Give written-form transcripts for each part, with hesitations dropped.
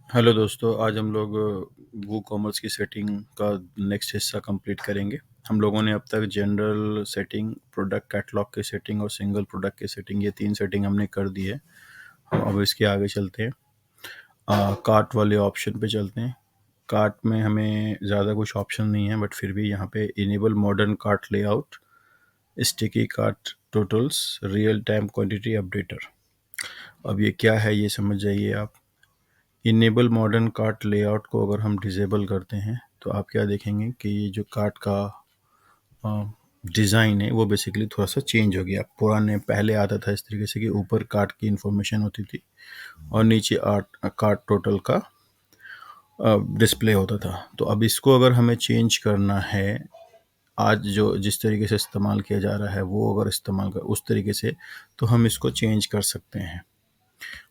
Hello दोस्तों, आज हम लोग वो कॉमर्स की सेटिंग का नेक्स्ट हिस्सा कंप्लीट करेंगे। हम लोगों ने अब तक जनरल सेटिंग, प्रोडक्ट कैटलॉग की सेटिंग और सिंगल प्रोडक्ट की सेटिंग, ये 3 सेटिंग हमने कर दी है। हम अब इसके आगे चलते हैं। कार्ट वाले ऑप्शन पे चलते हैं। कार्ट में हमें ज़्यादा कुछ ऑप्शन नहीं है, बट फिर भी यहाँ पे enable modern cart layout, sticky cart totals, real time quantity updater. अब ये क्या है ये समझ जाइए आप। इनेबल मॉडर्न कार्ट लेआउट को अगर हम डिसेबल करते हैं तो आप क्या देखेंगे कि ये जो कार्ट का डिज़ाइन है वो बेसिकली थोड़ा सा चेंज हो गया। पुराने पहले आता था इस तरीके से कि ऊपर कार्ट की इंफॉर्मेशन होती थी और नीचे कार्ट टोटल का डिस्प्ले होता था। तो अब इसको अगर हमें चेंज करना है, आज जो जिस तरीके से इस्तेमाल किया जा रहा है वो अगर इस्तेमाल कर उस तरीके से, तो हम इसको चेंज कर सकते हैं।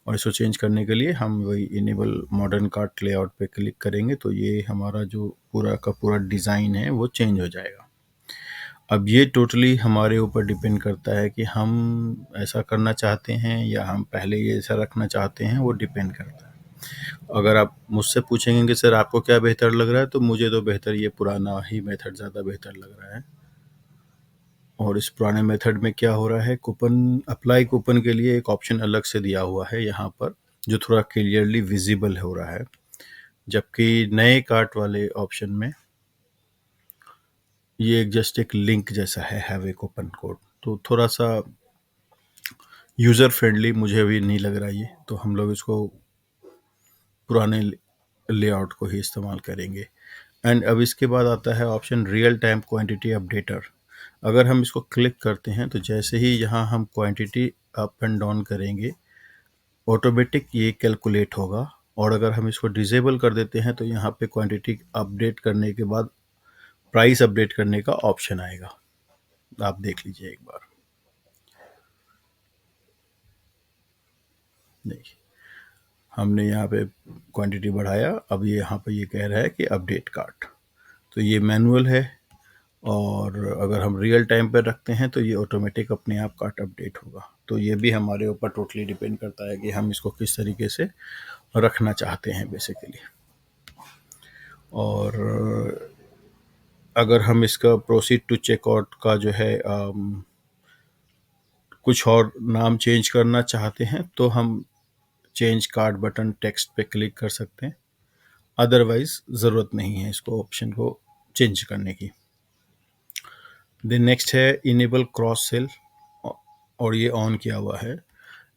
और इसको चेंज करने के लिए हम वही इनेबल मॉडर्न कार्ट लेआउट पे क्लिक करेंगे तो ये हमारा जो पूरा का पूरा डिज़ाइन है वो चेंज हो जाएगा। अब ये टोटली हमारे ऊपर डिपेंड करता है कि हम ऐसा करना चाहते हैं या हम पहले ये ऐसा रखना चाहते हैं, वो डिपेंड करता है। अगर आप मुझसे पूछेंगे कि सर आपको क्या बेहतर लग रहा है, तो मुझे तो बेहतर ये पुराना ही मेथड ज़्यादा बेहतर लग रहा है। और इस पुराने मेथड में क्या हो रहा है, कूपन अप्लाई कूपन के लिए एक ऑप्शन अलग से दिया हुआ है यहाँ पर, जो थोड़ा क्लियरली विजिबल हो रहा है। जबकि नए कार्ट वाले ऑप्शन में ये जस्ट एक लिंक जैसा है, हैव ए कूपन कोड। तो थोड़ा सा यूज़र फ्रेंडली मुझे भी नहीं लग रहा ये, तो हम लोग इसको पुराने लेआउट को ही इस्तेमाल करेंगे। एंड अब इसके बाद आता है option real time quantity updater. अगर हम इसको क्लिक करते हैं तो जैसे ही यहाँ हम क्वांटिटी अप एंड डाउन करेंगे, ऑटोमेटिक ये कैलकुलेट होगा। और अगर हम इसको डिसेबल कर देते हैं तो यहाँ पे क्वांटिटी अपडेट करने के बाद प्राइस अपडेट करने का ऑप्शन आएगा। आप देख लीजिए एक बार। देखिए, हमने यहाँ पे क्वांटिटी बढ़ाया, अब ये यहाँ पे ये कह रहा है कि अपडेट कार्ट। तो ये मैनुअल है, और अगर हम रियल टाइम पर रखते हैं तो ये ऑटोमेटिक अपने आप कार्ट अपडेट होगा। तो ये भी हमारे ऊपर टोटली डिपेंड करता है कि हम इसको किस तरीके से रखना चाहते हैं बेसिकली। और अगर हम इसका प्रोसीड टू चेकआउट का जो है कुछ और नाम चेंज करना चाहते हैं तो हम चेंज कार्ड बटन टेक्स्ट पे क्लिक कर सकते हैं। अदरवाइज ज़रूरत नहीं है इसको ऑप्शन को चेंज करने की। देन नेक्स्ट है इनेबल क्रॉस सेल, और ये ऑन किया हुआ है।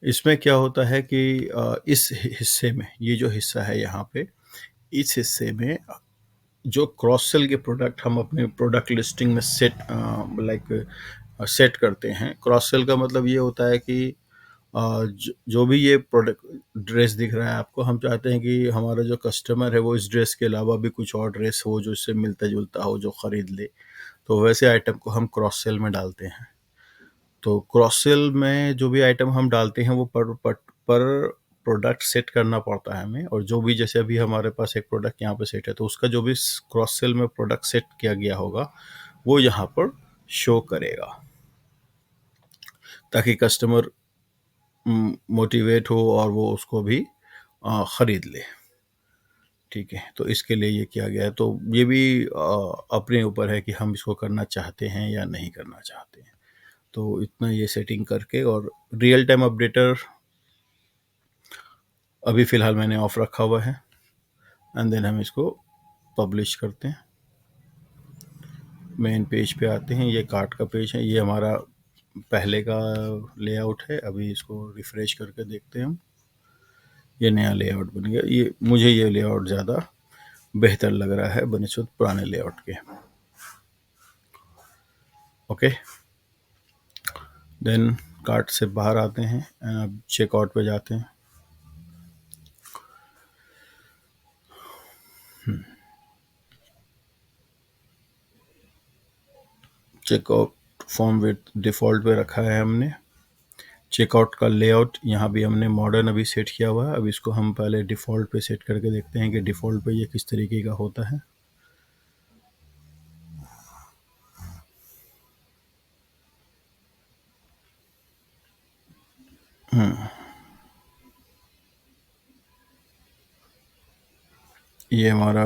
इसमें क्या होता है कि इस हिस्से में, ये जो हिस्सा है यहाँ पे, इस हिस्से में जो क्रॉस सेल के प्रोडक्ट हम अपने प्रोडक्ट लिस्टिंग में सेट करते हैं। क्रॉस सेल का मतलब ये होता है कि जो भी ये प्रोडक्ट ड्रेस दिख रहा है आपको, हम चाहते हैं कि हमारा जो कस्टमर है वो इस ड्रेस के अलावा भी कुछ और ड्रेस हो जो इससे मिलता जुलता हो, जो ख़रीद ले। तो वैसे आइटम को हम क्रॉस सेल में डालते हैं। तो क्रॉस सेल में जो भी आइटम हम डालते हैं वो पर प्रोडक्ट सेट करना पड़ता है हमें। और जो भी, जैसे अभी हमारे पास एक प्रोडक्ट यहाँ पे सेट है, तो उसका जो भी क्रॉस सेल में प्रोडक्ट सेट किया गया होगा वो यहाँ पर शो करेगा, ताकि कस्टमर मोटिवेट हो और वो उसको भी ख़रीद ले। ठीक है, तो इसके लिए ये किया गया है। तो ये भी अपने ऊपर है कि हम इसको करना चाहते हैं या नहीं करना चाहते हैं। तो इतना ये सेटिंग करके, और रियल टाइम अपडेटर अभी फ़िलहाल मैंने ऑफ रखा हुआ है। एंड देन हम इसको पब्लिश करते हैं। मेन पेज पे आते हैं, ये कार्ट का पेज है, ये हमारा पहले का लेआउट है। अभी इसको रिफ़्रेश करके देखते हैं हम, ये नया लेआउट बन गया। ये मुझे ये लेआउट ज़्यादा बेहतर लग रहा है बनिस्बत पुराने लेआउट के। ओके, देन कार्ट से बाहर आते हैं, अब चेकआउट पे जाते हैं। चेकआउट फॉर्म विथ डिफ़ॉल्ट पे रखा है हमने। चेकआउट का लेआउट यहाँ भी हमने मॉडर्न अभी सेट किया हुआ है। अब इसको हम पहले डिफ़ॉल्ट पे सेट करके देखते हैं कि डिफ़ॉल्ट पे ये किस तरीके का होता है। ये हमारा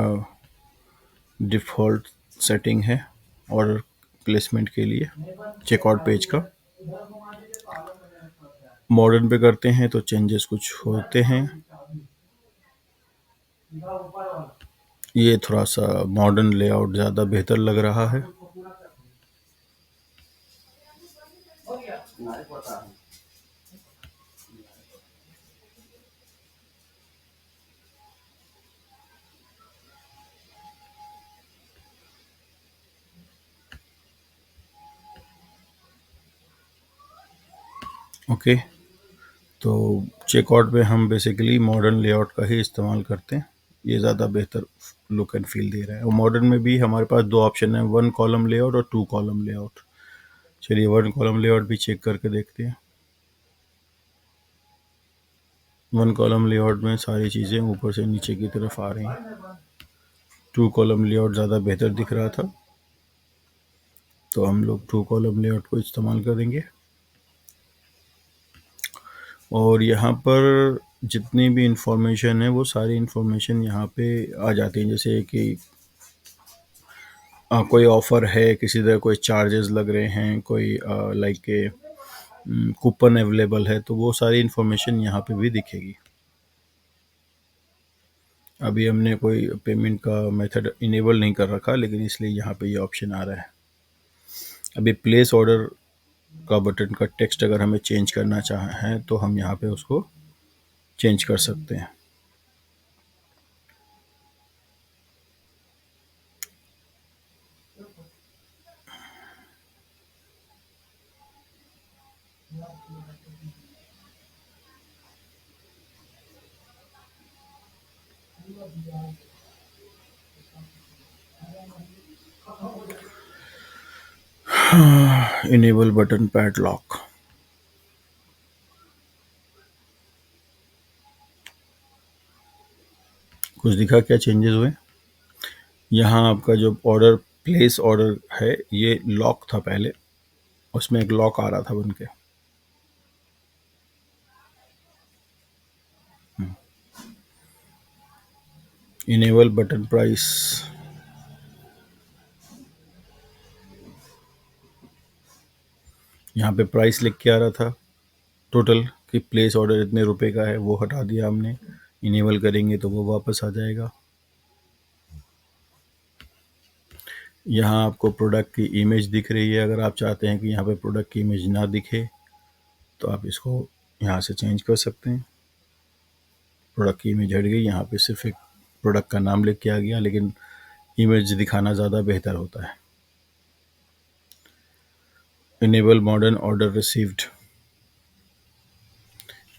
डिफ़ॉल्ट सेटिंग है ऑर्डर प्लेसमेंट के लिए चेकआउट पेज का। मॉडर्न पे करते हैं तो चेंजेस कुछ होते हैं। ये थोड़ा सा मॉडर्न लेआउट ज़्यादा बेहतर लग रहा है। ओके, तो चेकआउट पे हम बेसिकली मॉडर्न लेआउट का ही इस्तेमाल करते हैं। ये ज़्यादा बेहतर लुक एंड फील दे रहा है। और मॉडर्न में भी हमारे पास दो ऑप्शन है, 1 कॉलम लेआउट और 2 कॉलम लेआउट। चलिए 1 कॉलम लेआउट भी चेक करके देखते हैं। 1 कॉलम लेआउट में सारी चीज़ें ऊपर से नीचे की तरफ आ रही हैं। 2 कॉलम लेआउट ज़्यादा बेहतर दिख रहा था, तो हम लोग 2 कॉलम लेआउट को इस्तेमाल करेंगे। और यहाँ पर जितनी भी इंफॉर्मेशन है वो सारी इंफॉर्मेशन यहाँ पे आ जाती है। जैसे कि कोई ऑफ़र है, किसी तरह कोई चार्जेस लग रहे हैं, कोई लाइक के कूपन अवेलेबल है, तो वो सारी इंफॉर्मेशन यहाँ पे भी दिखेगी। अभी हमने कोई पेमेंट का मेथड इनेबल नहीं कर रखा, लेकिन इसलिए यहाँ पे ये ऑप्शन आ रहा है। अभी प्लेस ऑर्डर का बटन का टेक्स्ट अगर हमें चेंज करना चाहें तो हम यहाँ पे उसको चेंज कर सकते हैं। इनेबल बटन पैडलॉक, कुछ दिखा क्या चेंजेस हुए? यहाँ आपका जो ऑर्डर प्लेस ऑर्डर है ये लॉक था पहले, उसमें एक लॉक आ रहा था बन के। इनेबल बटन प्राइस, यहाँ पे प्राइस लिख के आ रहा था टोटल कि प्लेस ऑर्डर इतने रुपए का है, वो हटा दिया हमने। इनेबल करेंगे तो वो वापस आ जाएगा। यहाँ आपको प्रोडक्ट की इमेज दिख रही है। अगर आप चाहते हैं कि यहाँ पे प्रोडक्ट की इमेज ना दिखे तो आप इसको यहाँ से चेंज कर सकते हैं। प्रोडक्ट की इमेज हट गई, यहाँ पे सिर्फ एक प्रोडक्ट का नाम लिख के आ गया, लेकिन इमेज दिखाना ज़्यादा बेहतर होता है। इनेबल मॉडर्न ऑर्डर रिसीव्ड,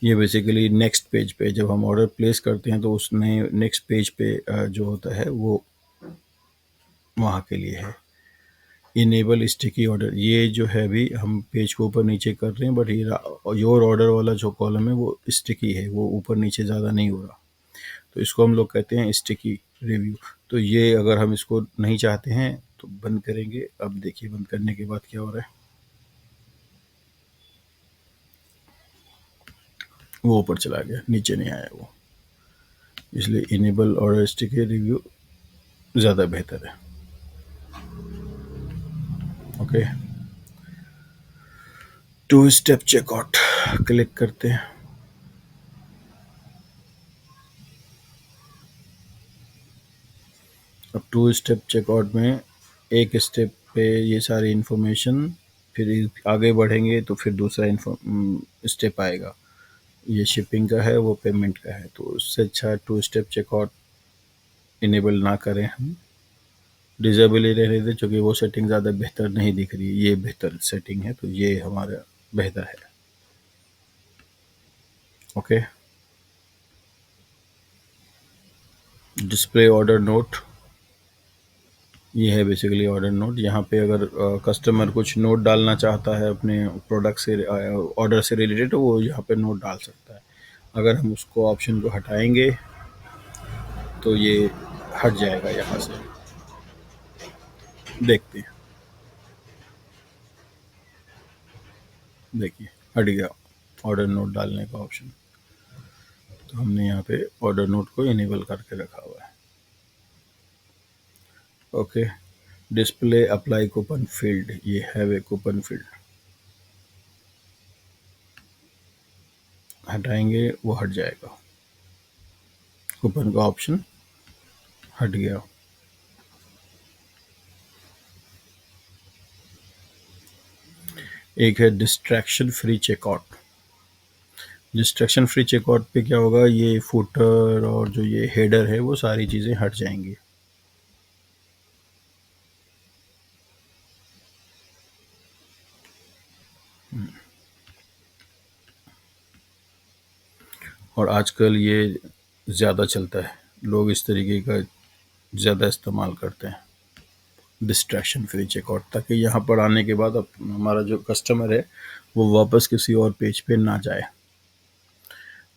ये बेसिकली नेक्स्ट पेज पे जब हम ऑर्डर प्लेस करते हैं तो उसने नेक्स्ट पेज पे जो होता है वो वहाँ के लिए है। इनेबल स्टिकी ऑर्डर, ये जो है अभी हम पेज को ऊपर नीचे कर रहे हैं, बट ये योर ऑर्डर वाला जो कॉलम है वो स्टिकी है, वो ऊपर नीचे ज़्यादा नहीं हो रहा, तो इसको हम लोग कहते हैं स्टिकी रिव्यू। तो ये अगर हम इसको नहीं चाहते हैं तो बंद करेंगे। अब देखिए बंद करने के बाद क्या हो रहा है, वो ऊपर चला गया, नीचे नहीं आया वो। इसलिए इनेबल और स्टिकी रिव्यू ज़्यादा बेहतर है। ओके, 2 स्टेप चेकआउट क्लिक करते हैं। अब 2 स्टेप चेकआउट में एक स्टेप पे ये सारी इन्फॉर्मेशन, फिर आगे बढ़ेंगे तो फिर दूसरा स्टेप आएगा। ये शिपिंग का है, वो पेमेंट का है, तो उससे अच्छा 2 स्टेप चेकआउट इनेबल ना करें, हम डिजेबल ही रहने दें, क्योंकि वो सेटिंग ज़्यादा बेहतर नहीं दिख रही है। ये बेहतर सेटिंग है, तो ये हमारा बेहतर है। ओके, डिस्प्ले ऑर्डर नोट, ये है बेसिकली ऑर्डर नोट। यहाँ पे अगर कस्टमर कुछ नोट डालना चाहता है अपने प्रोडक्ट से ऑर्डर से रिलेटेड, तो वो यहाँ पे नोट डाल सकता है। अगर हम उसको ऑप्शन को हटाएंगे तो ये हट जाएगा यहाँ से। देखते हैं, देखिए हट गया ऑर्डर नोट डालने का ऑप्शन। तो हमने यहाँ पे ऑर्डर नोट को इनेबल करके रखा हुआ है। Okay, display apply coupon field, ये हैव ए कूपन फील्ड हटाएंगे, वो हट जाएगा, कूपन का ऑप्शन हट गया। एक है distraction free checkout. Distraction free checkout पे क्या होगा, ये फुटर और जो ये हेडर है वो सारी चीज़ें हट जाएंगी। और आजकल ये ज़्यादा चलता है, लोग इस तरीके का ज़्यादा इस्तेमाल करते हैं, डिस्ट्रैक्शन फ्री चेकआउट, ताकि यहाँ पर आने के बाद अब हमारा जो कस्टमर है वो वापस किसी और पेज पे ना जाए।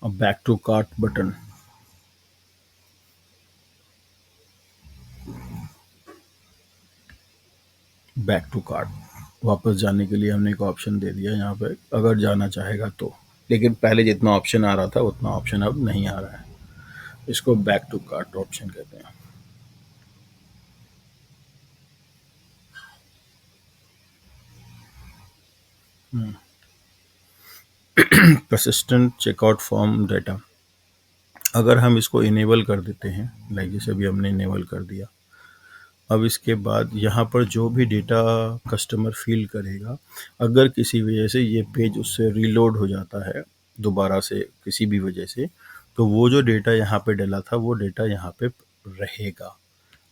अब back to cart button, back to cart, वापस जाने के लिए हमने एक ऑप्शन दे दिया यहाँ पे, अगर जाना चाहेगा तो। लेकिन पहले जितना ऑप्शन आ रहा था उतना ऑप्शन अब नहीं आ रहा है। इसको बैक टू कार्ट ऑप्शन कहते हैं। परसिस्टेंट चेकआउट फॉर्म डाटा, अगर हम इसको इनेबल कर देते हैं, लाइक जैसे अभी हमने इनेबल कर दिया, अब इसके बाद यहाँ पर जो भी डेटा कस्टमर फिल करेगा, अगर किसी वजह से ये पेज उससे रीलोड हो जाता है दोबारा से किसी भी वजह से, तो वो जो डेटा यहाँ पे डला था वो डेटा यहाँ पे रहेगा।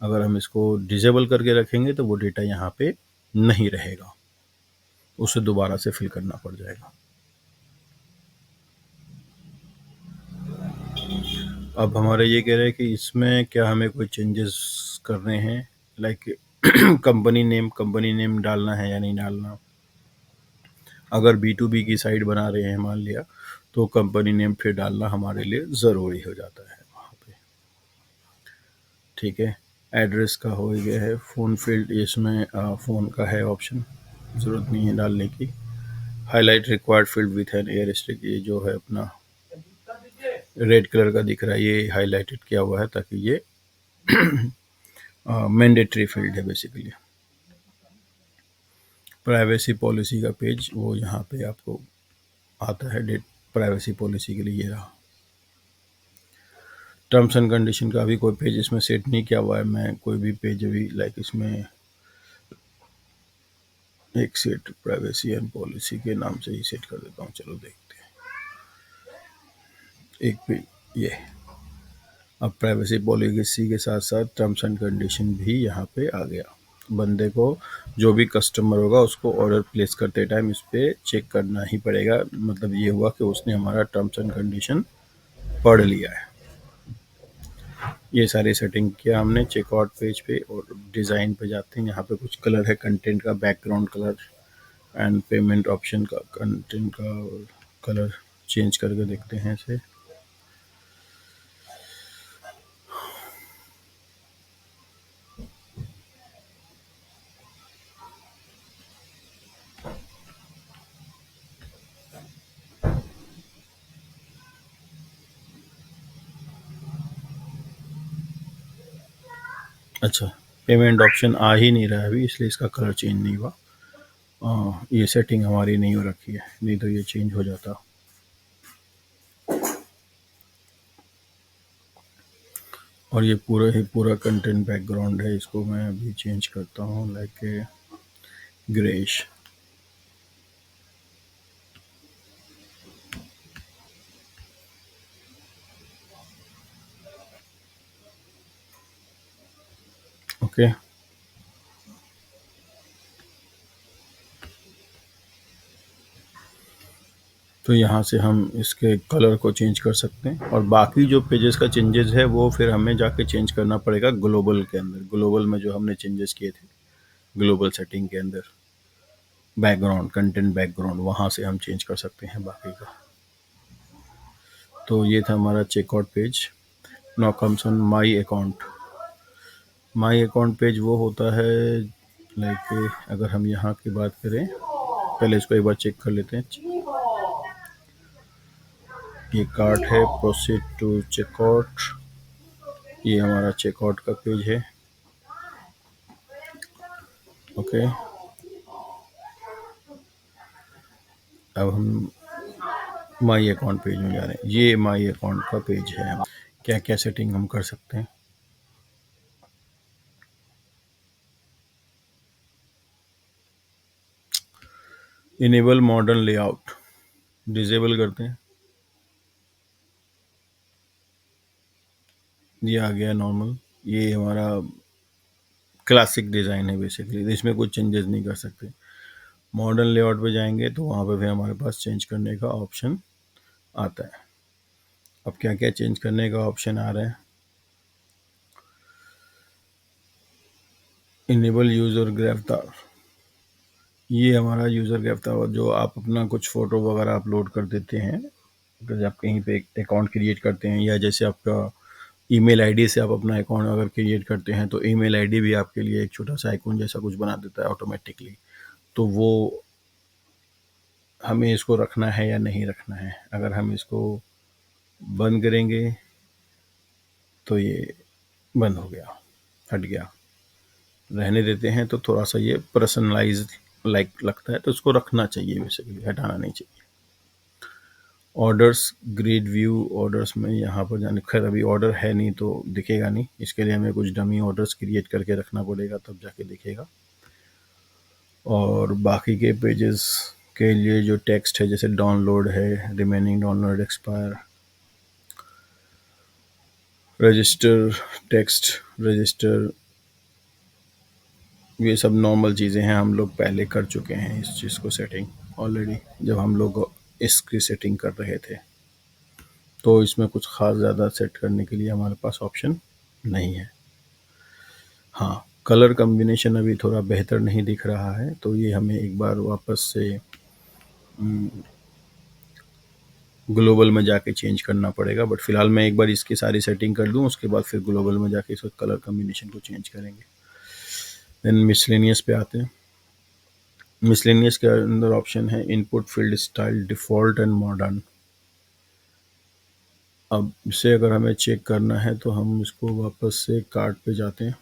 अगर हम इसको डिसेबल करके रखेंगे तो वो डेटा यहाँ पे नहीं रहेगा, उसे दोबारा से फिल करना पड़ जाएगा। अब हमारे ये कह रहे हैं कि इसमें क्या हमें कोई चेंजेस करने हैं, लाइक कंपनी नेम डालना है या नहीं डालना। अगर B2B की साइट बना रहे हैं मान लिया, तो कंपनी नेम फिर डालना हमारे लिए ज़रूरी हो जाता है वहाँ पे। ठीक है, एड्रेस का हो गया है। फ़ोन फील्ड, इसमें फ़ोन का है ऑप्शन, ज़रूरत नहीं है डालने की। Highlight required field with an asterisk, ये जो है अपना रेड कलर का दिख रहा है, ये हाईलाइटेड किया हुआ है ताकि ये मैंडेटरी फील्ड है बेसिकली। प्राइवेसी पॉलिसी का पेज वो यहाँ पे आपको आता है, डेट प्राइवेसी पॉलिसी के लिए ये रहा। टर्म्स एंड कंडीशन का अभी कोई पेज इसमें सेट नहीं किया हुआ है, मैं कोई भी पेज अभी लाइक इसमें एक सेट प्राइवेसी एंड पॉलिसी के नाम से ही सेट कर देता हूँ। चलो देखते हैं, एक पेज ये। अब प्राइवेसी पॉलिसी के साथ साथ टर्म्स एंड कंडीशन भी यहाँ पे आ गया। बंदे को, जो भी कस्टमर होगा उसको ऑर्डर प्लेस करते टाइम इस पर चेक करना ही पड़ेगा, मतलब ये हुआ कि उसने हमारा टर्म्स एंड कंडीशन पढ़ लिया है। ये सारी सेटिंग किया हमने चेकआउट पेज पे। और डिज़ाइन पे जाते हैं, यहाँ पे कुछ कलर है कंटेंट का, background colour and payment option का, कंटेंट का कलर चेंज करके देखते हैं इसे। अच्छा, पेमेंट ऑप्शन आ ही नहीं रहा है अभी, इसलिए इसका कलर चेंज नहीं हुआ। ये सेटिंग हमारी नहीं हो रखी है, नहीं तो ये चेंज हो जाता। और ये पूरा ही पूरा कंटेंट बैकग्राउंड है, इसको मैं अभी चेंज करता हूँ लाइक ग्रेश। ओके, तो यहाँ से हम इसके कलर को चेंज कर सकते हैं। और बाकी जो पेजेस का चेंजेस है वो फिर हमें जाके चेंज करना पड़ेगा ग्लोबल के अंदर। ग्लोबल में जो हमने चेंजेस किए थे ग्लोबल सेटिंग के अंदर, बैकग्राउंड, कंटेंट बैकग्राउंड, वहाँ से हम चेंज कर सकते हैं बाकी का। तो ये था हमारा checkout page. Now comes on my account. My account page वो होता है लाइक, अगर हम यहाँ की बात करें, पहले इसको एक बार चेक कर लेते हैं। ये कार्ट है, प्रोसीड टू चेकआउट, ये हमारा चेकआउट का पेज है। ओके, अब हम माई अकाउंट पेज में जा रहे हैं। ये माई अकाउंट का पेज है। क्या क्या सेटिंग हम कर सकते हैं? इनेबल मॉडर्न लेआउट डिजेबल करते हैं। ये आ गया नॉर्मल। ये हमारा क्लासिक डिज़ाइन है बेसिकली, इसमें कुछ चेंजेस नहीं कर सकते। मॉडर्न लेआउट पे जाएंगे तो वहाँ पे भी हमारे पास चेंज करने का ऑप्शन आता है। अब क्या क्या चेंज करने का ऑप्शन आ रहा है? इनेबल यूज़र गिरफ्तार। ये हमारा यूज़र गिरफ्तार, जो आप अपना कुछ फ़ोटो वगैरह अपलोड कर देते हैं, अगर आप कहीं पे एक अकाउंट क्रिएट करते हैं, या जैसे आपका ईमेल आईडी से आप अपना अकाउंट अगर क्रिएट करते हैं तो ईमेल आईडी भी आपके लिए एक छोटा सा आइकॉन जैसा कुछ बना देता है ऑटोमेटिकली। तो वो हमें इसको रखना है या नहीं रखना है? अगर हम इसको बंद करेंगे तो ये बंद हो गया, हट गया। रहने देते हैं तो थोड़ा सा ये पर्सनलाइज लाइक लगता है, तो इसको रखना चाहिए बेसिकली, हटाना नहीं चाहिए। ऑर्डर्स ग्रिड व्यू, ऑर्डर्स में यहाँ पर जाने, खैर अभी ऑर्डर है नहीं तो दिखेगा नहीं, इसके लिए हमें कुछ डमी ऑर्डर्स क्रिएट करके रखना पड़ेगा, तब जाके दिखेगा। और बाकी के पेजेस के लिए जो टेक्स्ट है, जैसे डाउनलोड है, remaining download, expire, register, text register, ये सब नॉर्मल चीज़ें हैं, हम लोग पहले कर चुके हैं इस चीज़ को सेटिंग ऑलरेडी, जब हम लोग इसकी सेटिंग कर रहे थे। तो इसमें कुछ ख़ास ज़्यादा सेट करने के लिए हमारे पास ऑप्शन नहीं है। हाँ, कलर कम्बिनेशन अभी थोड़ा बेहतर नहीं दिख रहा है, तो ये हमें एक बार वापस से ग्लोबल में जाके चेंज करना पड़ेगा। बट फिलहाल मैं एक बार इसकी सारी सेटिंग कर दूं, उसके बाद फिर ग्लोबल में जाके इसका कलर कम्बिनेशन को चेंज करेंगे। देन मिसलेनियस पे आते हैं। मिसलेनियस के अंदर ऑप्शन है input field style, default and modern. अब इसे अगर हमें चेक करना है तो हम इसको वापस से कार्ट पे जाते हैं,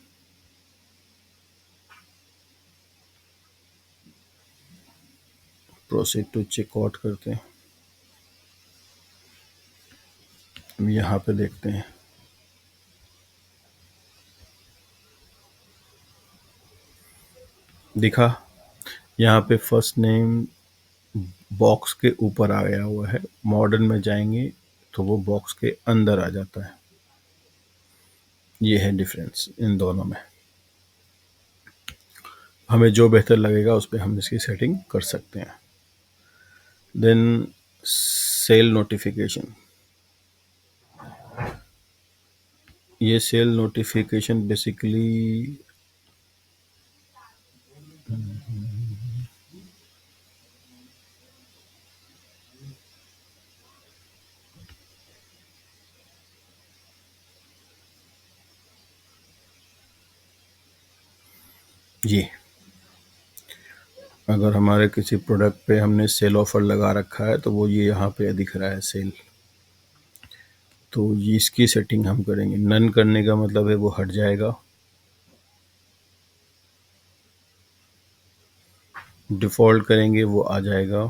प्रोसीड टू चेकआउट करते हैं। यहाँ पे देखते हैं, दिखा यहाँ पे फर्स्ट नेम बॉक्स के ऊपर आ गया हुआ है। मॉडर्न में जाएंगे तो वो बॉक्स के अंदर आ जाता है। ये है डिफरेंस इन दोनों में। हमें जो बेहतर लगेगा उस पर हम इसकी सेटिंग कर सकते हैं। Then sale notification. ये सेल नोटिफिकेशन बेसिकली ये, अगर हमारे किसी प्रोडक्ट पे हमने सेल ऑफर लगा रखा है तो वो ये यहाँ पे दिख रहा है सेल, तो ये इसकी सेटिंग हम करेंगे। नन करने का मतलब है वो हट जाएगा। डिफ़ॉल्ट करेंगे वो आ जाएगा।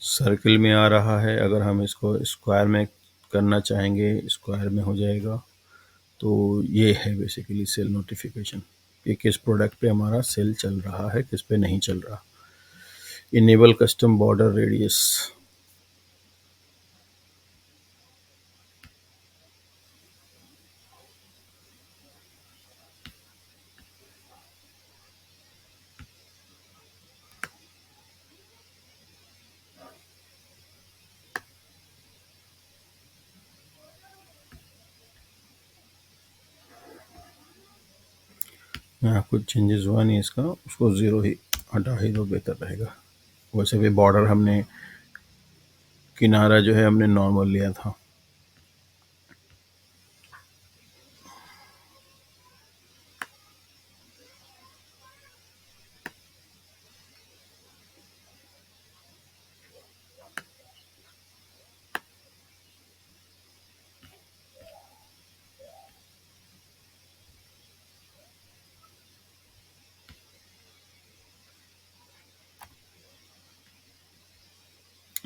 सर्किल में आ रहा है, अगर हम इसको स्क्वायर में करना चाहेंगे स्क्वायर में हो जाएगा। तो ये है बेसिकली सेल नोटिफिकेशन कि किस प्रोडक्ट पे हमारा सेल चल रहा है, किस पे नहीं चल रहा। Enable custom border radius. यहाँ कुछ चेंजेस हुआ नहीं इसका, उसको ज़ीरो ही हटा ही दो, बेहतर रहेगा। वैसे भी बॉर्डर हमने, किनारा जो है हमने नॉर्मल लिया था।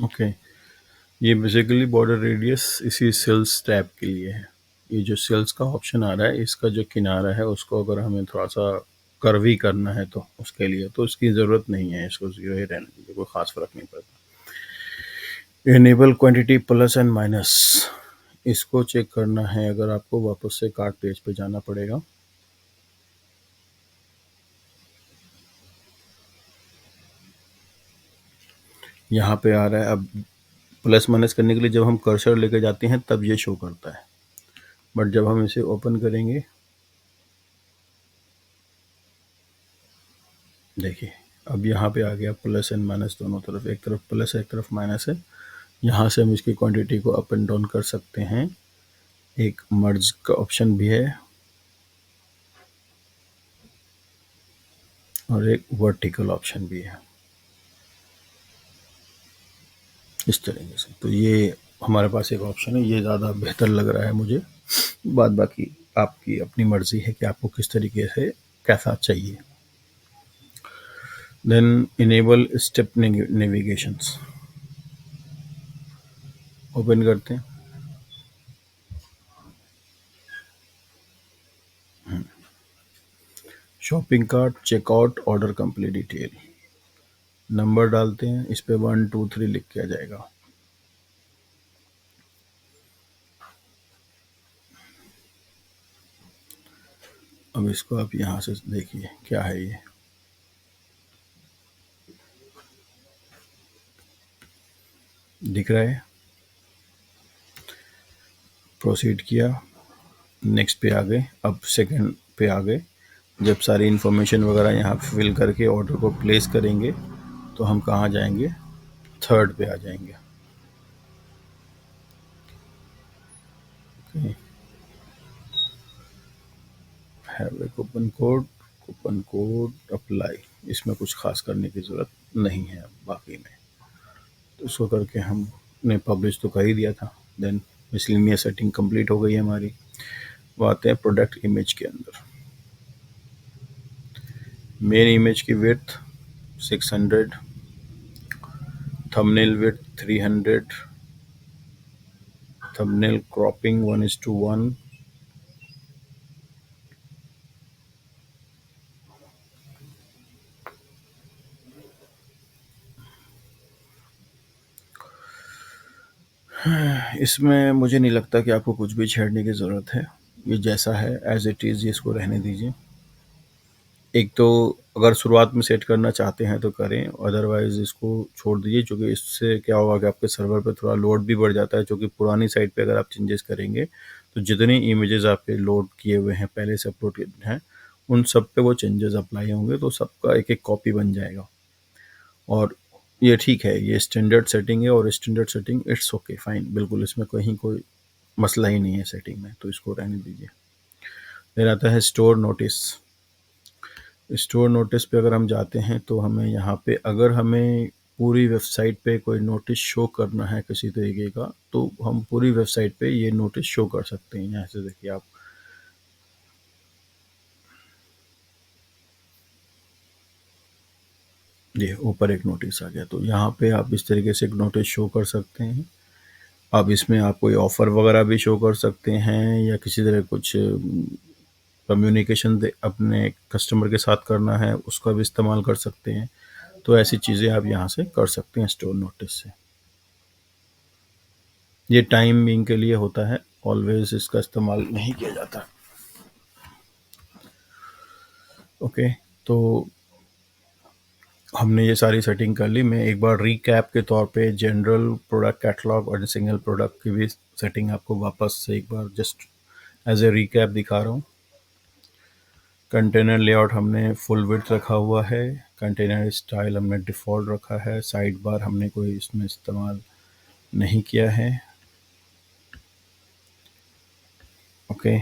ओके, ये बेसिकली बॉर्डर रेडियस इसी सेल्स टैब के लिए है। ये जो सेल्स का ऑप्शन आ रहा है, इसका जो किनारा है उसको अगर हमें थोड़ा सा कर्वी करना है तो उसके लिए तो इसकी ज़रूरत नहीं है, इसको ज़ीरो ही रहने दीजिए, कोई ख़ास फ़र्क नहीं पड़ता। Enable quantity plus and minus, इसको चेक करना है अगर आपको वापस से कार्ट पेज पे जाना पड़ेगा। यहाँ पे आ रहा है, अब प्लस माइनस करने के लिए जब हम कर्सर लेके जाते हैं तब ये शो करता है, बट जब हम इसे ओपन करेंगे, देखिए अब यहाँ पे आ गया प्लस एंड माइनस दोनों तरफ, एक तरफ प्लस है एक तरफ माइनस है। यहाँ से हम इसकी क्वांटिटी को अप एंड डाउन कर सकते हैं। एक मर्ज का ऑप्शन भी है और एक वर्टिकल ऑप्शन भी है, इस तरीके से। तो ये हमारे पास एक ऑप्शन है, ये ज़्यादा बेहतर लग रहा है मुझे। बाद बाकी आपकी अपनी मर्जी है कि आपको किस तरीके से कैसा चाहिए। Then enable step navigations, open करते हैं। Shopping cart, checkout, order complete detail, number डालते हैं, इस पे 1 2 3 लिख के आ जाएगा। अब इसको आप यहाँ से देखिए क्या है, ये दिख रहा है। प्रोसीड किया, नेक्स्ट पे आ गए, अब सेकंड पे आ गए। जब सारी इन्फॉर्मेशन वगैरह यहाँ फिल करके ऑर्डर को प्लेस करेंगे तो हम कहाँ जाएंगे, थर्ड पे आ जाएंगे। Have a coupon code, coupon code apply, इसमें कुछ खास करने की ज़रूरत नहीं है बाकी में, तो उसको करके हमने पब्लिश तो कर ही दिया था। देन मिसलिनियस सेटिंग कंप्लीट हो गई है हमारी। वो आते हैं प्रोडक्ट इमेज के अंदर। मेन इमेज की width 600, thumbnail width 300, thumbnail cropping 1:1, इसमें मुझे नहीं लगता कि आपको कुछ भी छेड़ने की ज़रूरत है। ये जैसा है एज इट इज़, इसको रहने दीजिए। एक तो अगर शुरुआत में सेट करना चाहते हैं तो करें, अदरवाइज़ इसको छोड़ दीजिए, क्योंकि इससे क्या होगा कि आपके सर्वर पे थोड़ा लोड भी बढ़ जाता है। क्योंकि पुरानी साइट पे अगर आप चेंजेस करेंगे तो जितनी इमेजेस आपके लोड किए हुए हैं, पहले से अपलोड किए हैं, उन सब पे वो चेंजेस अप्लाई होंगे, तो सबका एक एक कॉपी बन जाएगा। और ये ठीक है, ये स्टैंडर्ड सेटिंग है, और standard setting it's okay fine, बिल्कुल इसमें कहीं कोई मसला ही नहीं है सेटिंग में, तो इसको रहने दीजिए। फिर आता है स्टोर नोटिस। स्टोर नोटिस पे अगर हम जाते हैं तो हमें यहाँ पे, अगर हमें पूरी वेबसाइट पे कोई नोटिस शो करना है किसी तरीके का, तो हम पूरी वेबसाइट पे ये नोटिस शो कर सकते हैं। यहाँ से देखिए आप, ये ऊपर एक नोटिस आ गया, तो यहाँ पे आप इस तरीके से एक नोटिस शो कर सकते हैं। अब इसमें आप कोई ऑफ़र वगैरह भी शो कर सकते हैं, या किसी तरह कुछ कम्युनिकेशन अपने कस्टमर के साथ करना है, उसका भी इस्तेमाल कर सकते हैं। तो ऐसी चीज़ें आप यहाँ से कर सकते हैं स्टोर नोटिस से। ये टाइम बिंग के लिए होता है, ऑलवेज इसका इस्तेमाल नहीं किया जाता। ओके, तो हमने ये सारी सेटिंग कर ली। मैं एक बार रीकैप के तौर पे जनरल प्रोडक्ट कैटलॉग और सिंगल प्रोडक्ट की भी सेटिंग आपको वापस से एक बार जस्ट एज ए रीकैप दिखा रहा हूँ। कंटेनर लेआउट हमने फुल विड्थ रखा हुआ है, कंटेनर स्टाइल हमने डिफ़ॉल्ट रखा है, साइड बार हमने कोई इसमें इस्तेमाल नहीं किया है। ओके,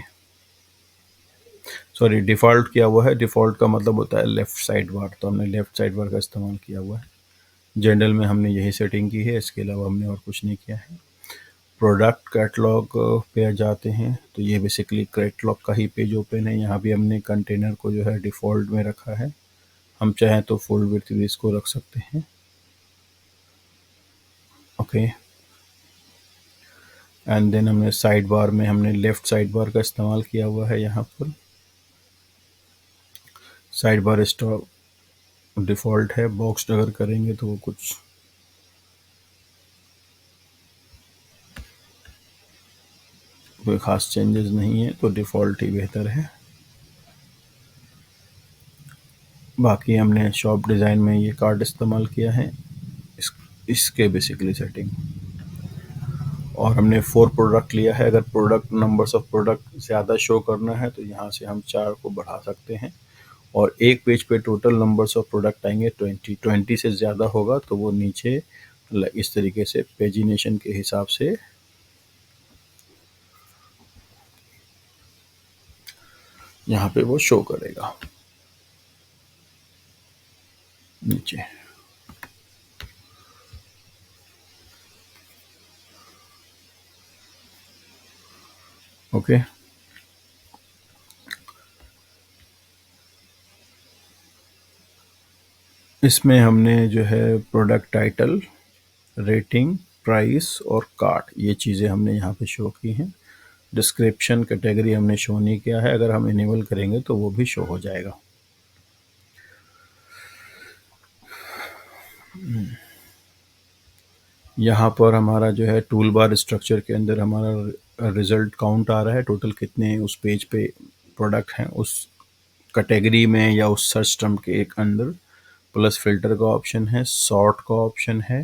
सॉरी, डिफ़ॉल्ट किया हुआ है, डिफ़ॉल्ट का मतलब होता है लेफ़्ट साइड बार, तो हमने लेफ़्ट साइड बार का इस्तेमाल किया हुआ है। जनरल में हमने यही सेटिंग की है, इसके अलावा हमने और कुछ नहीं किया है। प्रोडक्ट कैटलॉग पे जाते हैं तो ये बेसिकली कैटलॉग का ही पेज ओपन है। यहाँ भी हमने कंटेनर को जो है डिफ़ॉल्ट में रखा है, हम चाहें तो फुल विड्थ भी इसको रख सकते हैं। ओके। एंड देन हमने साइड बार में हमने लेफ्ट साइड बार का इस्तेमाल किया हुआ है। यहाँ पर साइड बार स्टॉप डिफ़ॉल्ट है, बॉक्स अगर करेंगे तो वो कुछ कोई ख़ास चेंजेस नहीं है, तो डिफ़ॉल्ट ही बेहतर है। बाकी हमने शॉप डिज़ाइन में ये कार्ड इस्तेमाल किया है, इसके बेसिकली सेटिंग। और हमने 4 प्रोडक्ट लिया है। अगर प्रोडक्ट नंबर्स ऑफ प्रोडक्ट ज़्यादा शो करना है तो यहाँ से हम 4 को बढ़ा सकते हैं। और एक पेज पे टोटल नंबर्स ऑफ प्रोडक्ट आएंगे 20 से ज़्यादा होगा तो वो नीचे इस तरीके से पेजिनेशन के हिसाब से यहाँ पे वो शो करेगा नीचे। ओके। इसमें हमने जो है प्रोडक्ट टाइटल, रेटिंग, प्राइस और कार्ट, ये चीज़ें हमने यहाँ पे शो की हैं। डिस्क्रिप्शन कैटेगरी हमने शो नहीं किया है, अगर हम इनेबल करेंगे तो वो भी शो हो जाएगा। यहाँ पर हमारा जो है टूल बार स्ट्रक्चर के अंदर हमारा रिज़ल्ट काउंट आ रहा है, टोटल कितने उस पेज पे प्रोडक्ट हैं उस कैटेगरी में या उस सर्च टर्म के एक अंदर। प्लस फिल्टर का ऑप्शन है, सॉर्ट का ऑप्शन है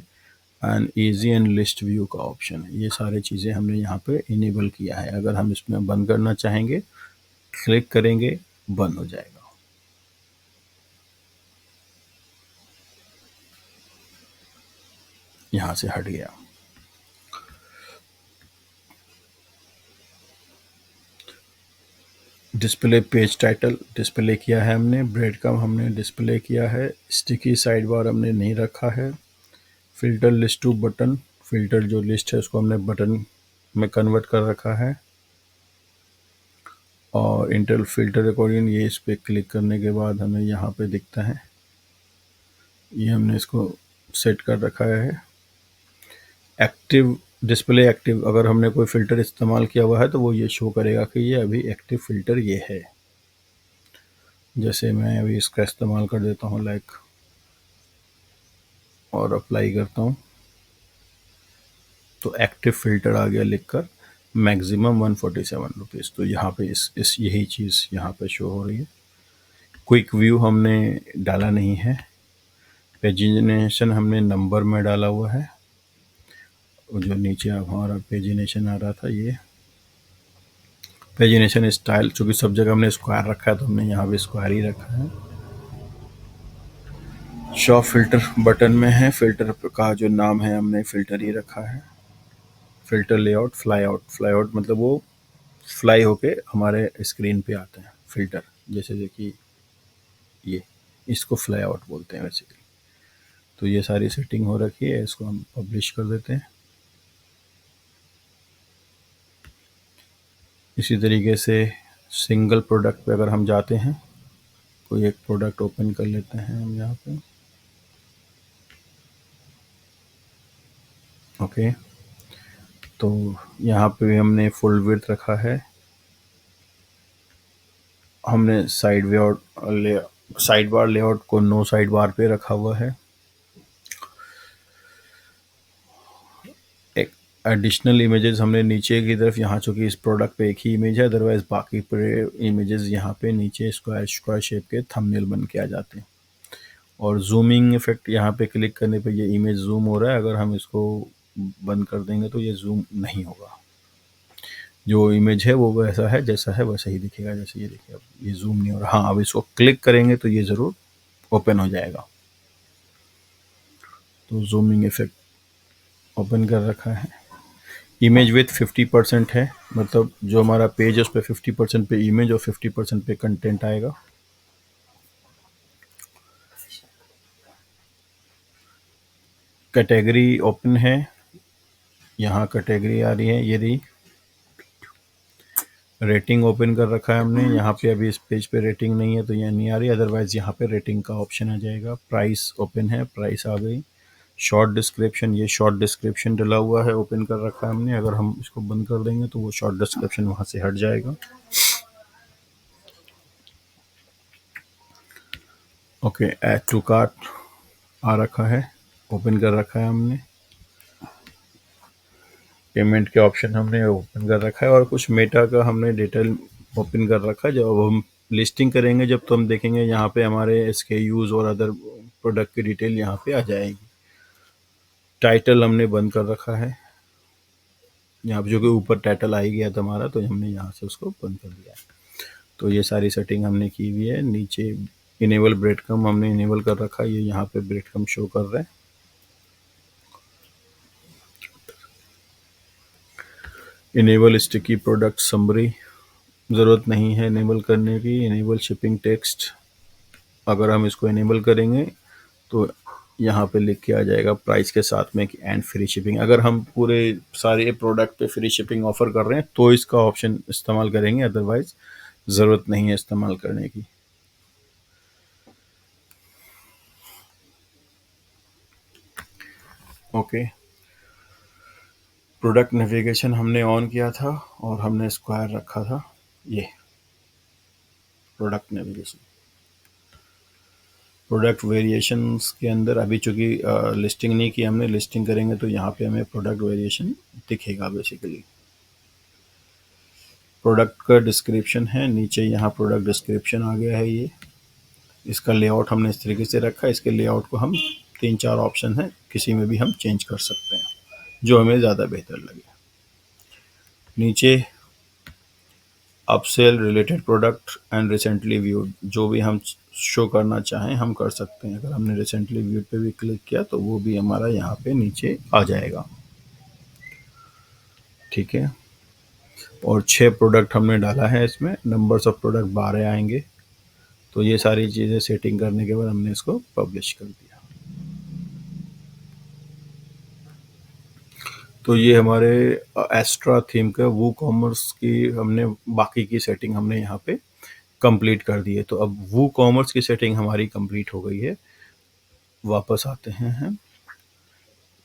and easy and list view का ऑप्शन है। ये सारी चीज़ें हमने यहाँ पे इनेबल किया है। अगर हम इसमें बंद करना चाहेंगे, क्लिक करेंगे, बंद हो जाएगा। यहाँ से हट गया। डिस्प्ले पेज टाइटल डिस्प्ले किया है हमने, ब्रेड कम हमने डिस्प्ले किया है, स्टिकी साइड बार हमने नहीं रखा है, filter list to button, filter जो लिस्ट है उसको हमने बटन में कन्वर्ट कर रखा है। और इंटर फिल्टर अकॉर्डिंग ये इस पर क्लिक करने के बाद हमें यहाँ पे दिखता है, ये हमने इसको सेट कर रखा है। एक्टिव डिस्प्ले एक्टिव, अगर हमने कोई फ़िल्टर इस्तेमाल किया हुआ है तो वो ये शो करेगा कि ये अभी एक्टिव फ़िल्टर ये है। जैसे मैं अभी इसका इस्तेमाल कर देता हूँ लाइक, और अप्लाई करता हूँ तो एक्टिव फ़िल्टर आ गया लिखकर, मैक्सिमम 147 रुपीज़। तो यहाँ पे इस यही चीज़ यहाँ पे शो हो रही है। क्विक व्यू हमने डाला नहीं है, पेजिनेशन हमने नंबर में डाला हुआ है। जो नीचे हमारा पेजिनेशन आ रहा था, ये पेजिनेशन स्टाइल, चूँकि सब जगह हमने स्क्वायर रखा है तो हमने यहाँ भी स्क्वायर ही रखा है। शॉ फिल्टर बटन में है, फिल्टर का जो नाम है हमने फिल्टर ही रखा है। फिल्टर लेआउट, फ्लाई आउट मतलब वो फ्लाई होके हमारे स्क्रीन पे आते हैं फिल्टर। जैसे देखिए ये, इसको फ्लाई आउट बोलते हैं बेसिकली। तो ये सारी सेटिंग हो रखी है, इसको हम पब्लिश कर देते हैं। इसी तरीके से सिंगल प्रोडक्ट पे अगर हम जाते हैं, कोई एक प्रोडक्ट ओपन कर लेते हैं हम यहाँ पे। ओके, तो यहाँ पे हमने फुल विड्थ रखा है। हमने साइड बार लेआउट को नो साइड बार पे रखा हुआ है। एक एडिशनल इमेजेस हमने नीचे की तरफ, यहाँ चूँकि इस प्रोडक्ट पे एक ही इमेज है, अदरवाइज बाकी पूरे इमेजेस यहाँ पे नीचे स्क्वायर शेप के थंबनेल बन के आ जाते हैं। और जूमिंग इफेक्ट, यहाँ पे क्लिक करने पे ये इमेज जूम हो रहा है, अगर हम इसको बंद कर देंगे तो ये जूम नहीं होगा। जो इमेज है वो वैसा है, जैसा है वैसा ही दिखेगा। जैसे ये देखिए, अब ये जूम नहीं हो रहा। हाँ, अब इसको क्लिक करेंगे तो ये ज़रूर ओपन हो जाएगा। तो जूमिंग इफेक्ट ओपन कर रखा है। इमेज विथ 50% है, मतलब जो हमारा पेज है उस पर 50% पे इमेज और 50% पे कंटेंट आएगा। कैटेगरी ओपन है, यहाँ कैटेगरी आ रही है, ये रही। रेटिंग ओपन कर रखा है हमने, यहाँ पे अभी इस पेज पे रेटिंग नहीं है तो यहाँ नहीं आ रही, अदरवाइज यहाँ पे रेटिंग का ऑप्शन आ जाएगा। प्राइस ओपन है, प्राइस आ गई। शॉर्ट डिस्क्रिप्शन, ये शॉर्ट डिस्क्रिप्शन डला हुआ है, ओपन कर रखा है हमने। अगर हम इसको बंद कर देंगे तो वो शॉर्ट डिस्क्रिप्शन वहाँ से हट जाएगा। ओके, ऐड टू कार्ट आ रखा है, ओपन कर रखा है हमने। पेमेंट के ऑप्शन हमने ओपन कर रखा है और कुछ मेटा का हमने डिटेल ओपन कर रखा है। जब हम लिस्टिंग करेंगे जब, तो हम देखेंगे यहाँ पे हमारे SKUs और अदर प्रोडक्ट की डिटेल यहाँ पे आ जाएगी। टाइटल हमने बंद कर रखा है यहाँ पे, जो कि ऊपर टाइटल आ ही गया था हमारा, तो हमने यहाँ से उसको बंद कर दिया है। तो ये सारी सेटिंग हमने की हुई है। नीचे इनेबल ब्रेडक्रम्ब हमने इनेबल कर रखा है, ये यहाँ पे ब्रेडक्रम्ब शो कर रहे हैं। इनेबल स्टिकी प्रोडक्ट समरी, ज़रूरत नहीं है इनेबल करने की। इनेबल शिपिंग टेक्स्ट, अगर हम इसको इनेबल करेंगे तो यहाँ पे लिख के आ जाएगा प्राइस के साथ में कि एंड फ्री शिपिंग। अगर हम पूरे सारे प्रोडक्ट पे फ्री शिपिंग ऑफर कर रहे हैं तो इसका ऑप्शन इस्तेमाल करेंगे, अदरवाइज ज़रूरत नहीं है इस्तेमाल करने की। ओके, प्रोडक्ट नेविगेशन हमने ऑन किया था और हमने स्क्वायर रखा था। ये प्रोडक्ट नेविगेशन, प्रोडक्ट वेरिएशंस के अंदर अभी चूंकि लिस्टिंग नहीं की हमने, लिस्टिंग करेंगे तो यहाँ पे हमें प्रोडक्ट वेरिएशन दिखेगा। बेसिकली प्रोडक्ट का डिस्क्रिप्शन है नीचे, यहाँ प्रोडक्ट डिस्क्रिप्शन आ गया है। ये इसका लेआउट हमने इस तरीके से रखा है। इसके लेआउट को हम 3-4 ऑप्शन है, किसी में भी हम चेंज कर सकते हैं जो हमें ज़्यादा बेहतर लगे। नीचे upsell, related product and recently viewed, जो भी हम शो करना चाहें हम कर सकते हैं। अगर हमने रिसेंटली व्यूड पे भी क्लिक किया तो वो भी हमारा यहाँ पे नीचे आ जाएगा। ठीक है, और 6 प्रोडक्ट हमने डाला है इसमें, नंबर्स ऑफ प्रोडक्ट 12 आएंगे। तो ये सारी चीज़ें सेटिंग करने के बाद हमने इसको पब्लिश कर दिया। तो ये हमारे एस्ट्रा थीम का वो कॉमर्स की हमने बाकी की सेटिंग हमने यहाँ पे कंप्लीट कर दी है। तो अब वो कॉमर्स की सेटिंग हमारी कंप्लीट हो गई है। वापस आते हैं हम।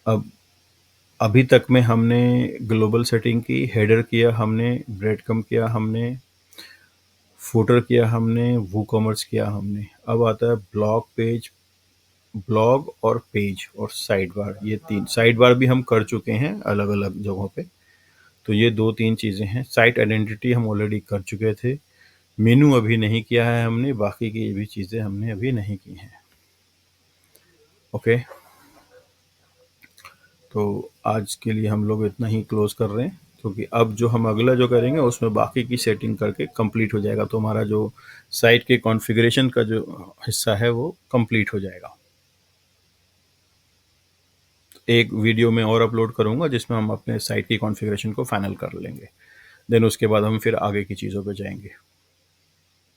अब अभी तक में हमने ग्लोबल सेटिंग की, हेडर किया हमने, ब्रेडक्रम्ब किया हमने, फुटर किया हमने, वो कॉमर्स किया हमने। अब आता है ब्लॉग पेज, ब्लॉग और पेज और साइड बार। ये 3 साइड बार भी हम कर चुके हैं अलग अलग जगहों पे। तो ये 2-3 चीज़ें हैं। साइट आइडेंटिटी हम ऑलरेडी कर चुके थे। मेनू अभी नहीं किया है हमने, बाकी की ये भी चीज़ें हमने अभी नहीं की हैं। ओके, तो आज के लिए हम लोग इतना ही क्लोज कर रहे हैं, क्योंकि अब जो हम अगला जो करेंगे उसमें बाकी की सेटिंग करके कंप्लीट हो जाएगा। तो हमारा जो साइट के कॉन्फ़िगरेशन का जो हिस्सा है वो कंप्लीट हो जाएगा। एक वीडियो में और अपलोड करूँगा जिसमें हम अपने साइट की कॉन्फ़िगरेशन को फाइनल कर लेंगे। देन उसके बाद हम फिर आगे की चीज़ों पे जाएंगे।